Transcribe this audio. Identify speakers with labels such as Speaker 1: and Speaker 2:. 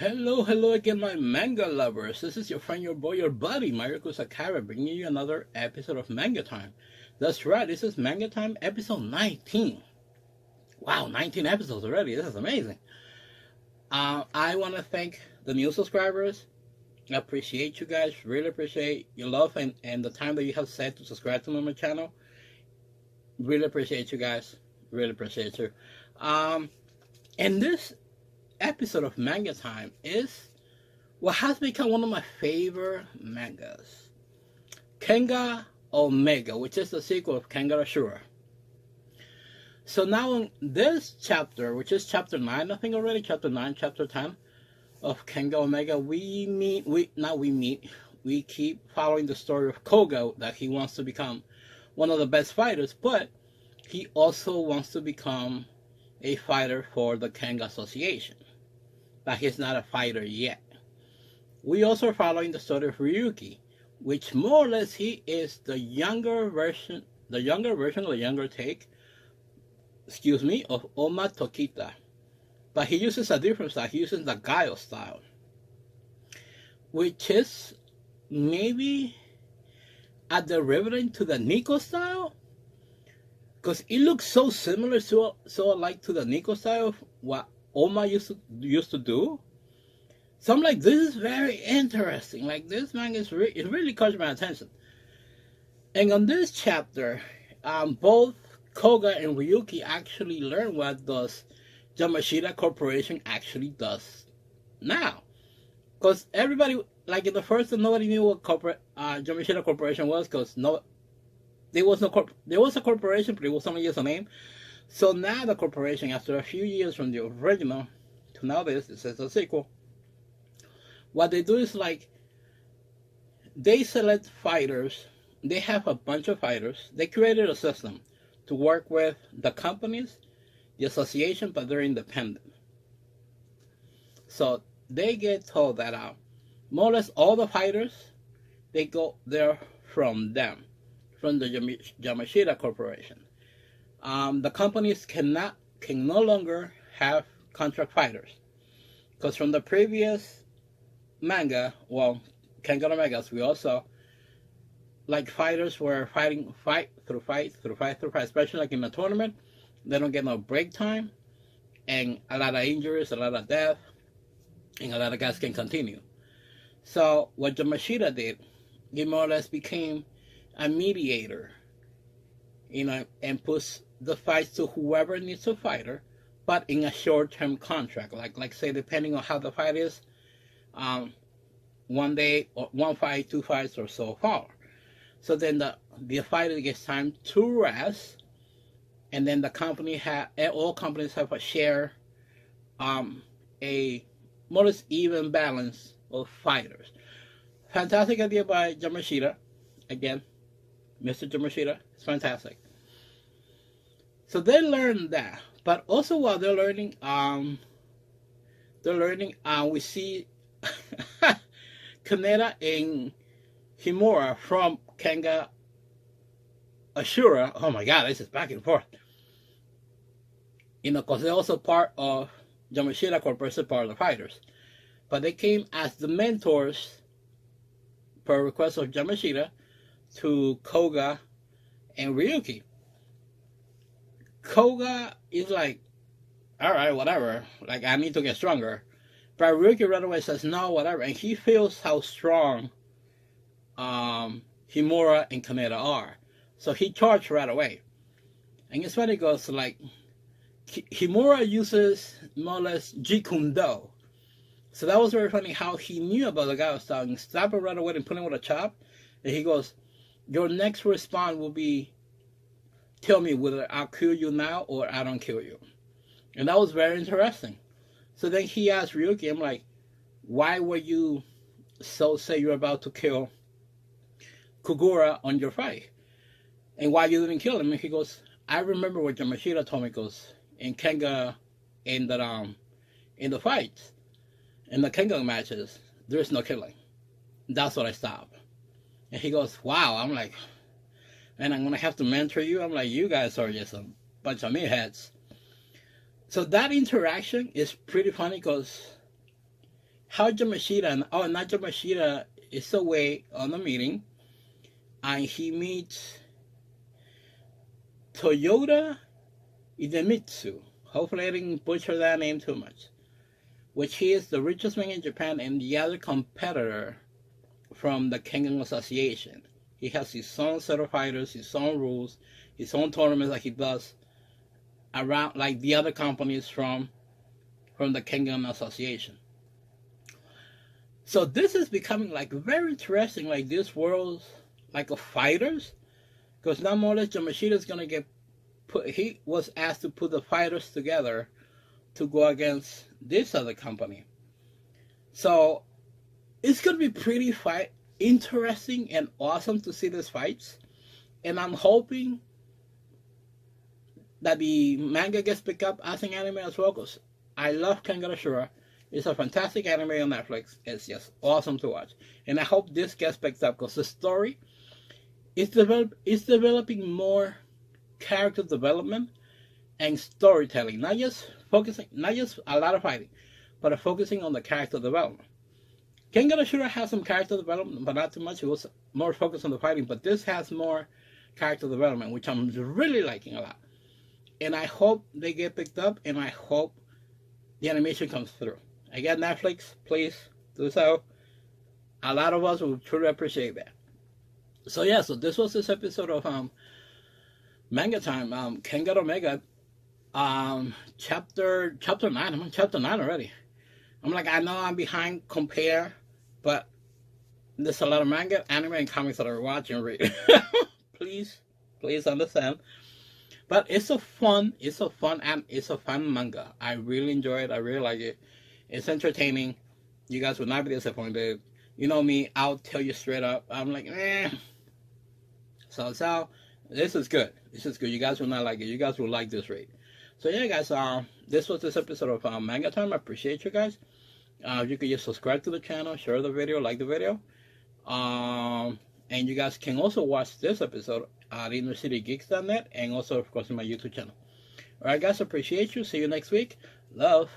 Speaker 1: Hello again, my manga lovers. This is your friend, your boy, your buddy, Mariko Sakara, bringing you another episode of Manga Time. That's right, this is Manga Time episode 19. Wow, 19 episodes already. This is amazing. I want to thank the new subscribers. I appreciate you guys. Really appreciate your love and the time that you have set to subscribe to my channel. Really appreciate you guys. Really appreciate you. And this episode of Manga Time is what has become one of my favorite mangas, Kengan Omega, which is the sequel of Kengan Ashura. So now in this chapter, which is chapter 9, I think already, chapter 9, chapter 10 of Kengan Omega, we keep following the story of Koga, that he wants to become one of the best fighters, but he also wants to become a fighter for the Kengan Association. But he's not a fighter yet. We also are following the story of Ryuki, which more or less he is the younger take, of Oma Tokita. But he uses a different style. He uses the Gaio style, which is maybe a derivative to the Nico style, because it looks so similar, so alike to the Nico style of what Oma used to do. So I'm like, this is very interesting. Like, this manga it really caught my attention. And on this chapter, both Koga and Ryuki actually learn what does Yamashita Corporation actually does now. Because everybody, like in the first, nobody knew what Yamashita Corporation was, because there was a corporation, but it was only just a name. So now the corporation, after a few years from the original to now this is a sequel, what they do is like, they select fighters. They have a bunch of fighters. They created a system to work with the companies, the association, but they're independent. So they get told that more or less all the fighters, they go there from them, from the Yamashita Corporation. The companies can no longer have contract fighters, because from the previous manga, well, Kengan Omega, we also, like, fighters were fight, especially like in a tournament. They don't get no break time, and a lot of injuries, a lot of death, and a lot of guys can continue. So what Yamashita did, he more or less became a mediator, and puts the fights to whoever needs a fighter, but in a short-term contract. Like say, depending on how the fight is, 1 day, or 1 fight, 2 fights, or so far. So then the fighter gets time to rest, and then all companies have a share, a more or less even balance of fighters. Fantastic idea by Yamashita. Again, Mr. Yamashita, it's fantastic. So they learn that, but also while they're learning, we see Kaneda and Himura from Kengan Ashura. Oh my God, this is back and forth. Because they're also part of Yamashita Corporation, part of the fighters. But they came as the mentors, per request of Yamashita, to Koga and Ryuki. Koga is like, all right, whatever. Like, I need to get stronger. But Ryuki right away says, no, whatever. And he feels how strong Himura and Kaneda are. So he charged right away. And it's funny, because like, Himura uses more or less Jikundo. So that was very funny how he knew about the guy was talking. Stop it right away and put him with a chop. And he goes, your next response will be, tell me whether I'll kill you now or I don't kill you. And that was very interesting. So then he asked Ryuki, I'm like, why were you say you're about to kill Kogura on your fight? And why you didn't kill him? And he goes, I remember what Yamashita told me, goes, in Kenga, in the fights, in the Kengan matches, there's no killing. That's what I stopped. And he goes, wow. I'm like, man, I'm going to have to mentor you. I'm like, you guys are just a bunch of meatheads. So that interaction is pretty funny, because how Yamashita, oh, not Yamashita, is away on a meeting, and he meets Toyota Idemitsu. Hopefully I didn't butcher that name too much. Which he is the richest man in Japan and the other competitor from the Kengan Association. He has his own set of fighters, his own rules, his own tournaments that he does around like the other companies from the Kengan Association. So this is becoming like very interesting, like this world like of fighters, because now more or less Yamashita is gonna get put. He was asked to put the fighters together to go against this other company. So it's gonna be pretty interesting and awesome to see these fights, and I'm hoping that the manga gets picked up as an anime as well, because I love Kengan Ashura. It's a fantastic anime on Netflix. It's just awesome to watch, and I hope this gets picked up because the story is developing more character development and storytelling, not just a lot of fighting, but focusing on the character development. Kengan Ashura has some character development, but not too much. It was more focused on the fighting, but this has more character development, which I'm really liking a lot. And I hope they get picked up, and I hope the animation comes through. Again, Netflix, please do so. A lot of us would truly appreciate that. So yeah, so this was this episode of Manga Time, Kengan Omega, chapter 9. I'm on chapter 9 already. I'm like, I know I'm behind compare, but there's a lot of manga, anime, and comics that I watch and read. please understand. But it's a fun manga. I really enjoy it. I really like it. It's entertaining. You guys will not be disappointed. You know me, I'll tell you straight up. I'm like, eh. So this is good. This is good. You guys will not like it. You guys will like this rate. So yeah, guys, this was this episode of Manga Time. I appreciate you guys. You can just subscribe to the channel, share the video, like the video. And you guys can also watch this episode at InnerCityGeeks.net and also, of course, in my YouTube channel. Alright, guys, appreciate you. See you next week. Love.